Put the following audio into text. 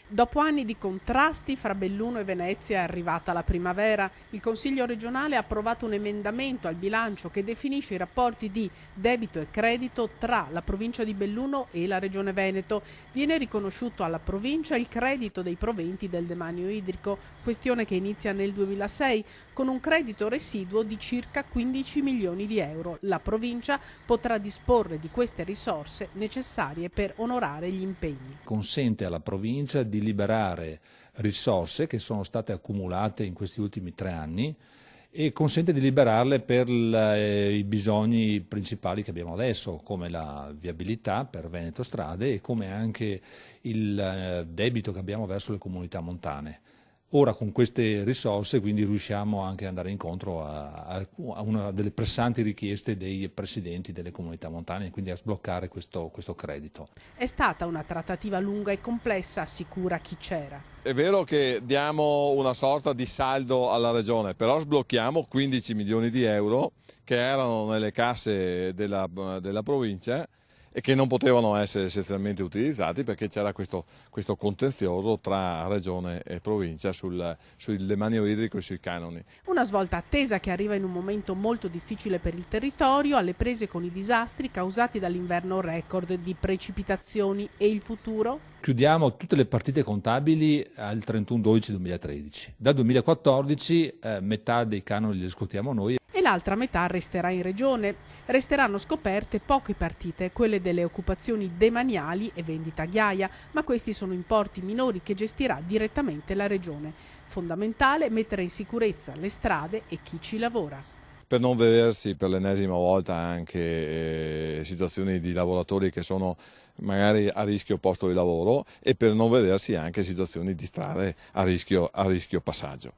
Dopo anni di contrasti fra Belluno e Venezia è arrivata la primavera. Il Consiglio regionale ha approvato un emendamento al bilancio che definisce i rapporti di debito e credito tra la provincia di Belluno e la regione Veneto. Viene riconosciuto alla provincia il credito dei proventi del demanio idrico, questione che inizia nel 2006 con un credito residuo di circa 15 milioni di euro. La provincia potrà disporre di queste risorse necessarie per onorare gli impegni. Consente alla provincia di liberare risorse che sono state accumulate in questi ultimi 3 anni e consente di liberarle per i bisogni principali che abbiamo adesso, come la viabilità per Veneto Strade e come anche il debito che abbiamo verso le comunità montane. Ora con queste risorse quindi riusciamo anche ad andare incontro a una delle pressanti richieste dei presidenti delle comunità montane e quindi a sbloccare questo credito. È stata una trattativa lunga e complessa, assicura chi c'era. È vero che diamo una sorta di saldo alla regione, però sblocchiamo 15 milioni di euro che erano nelle casse della provincia e che non potevano essere essenzialmente utilizzati perché c'era questo contenzioso tra regione e provincia sul demanio idrico e sui canoni. Una svolta attesa che arriva in un momento molto difficile per il territorio, alle prese con i disastri causati dall'inverno record di precipitazioni. E il futuro? Chiudiamo tutte le partite contabili al 31/12/2013. Dal 2014 metà dei canoni li riscuotiamo noi. E l'altra metà resterà in regione. Resteranno scoperte poche partite, quelle delle occupazioni demaniali e vendita a ghiaia, ma questi sono importi minori che gestirà direttamente la regione. Fondamentale mettere in sicurezza le strade e chi ci lavora. Per non vedersi per l'ennesima volta anche situazioni di lavoratori che sono magari a rischio posto di lavoro e per non vedersi anche situazioni di strade a rischio passaggio.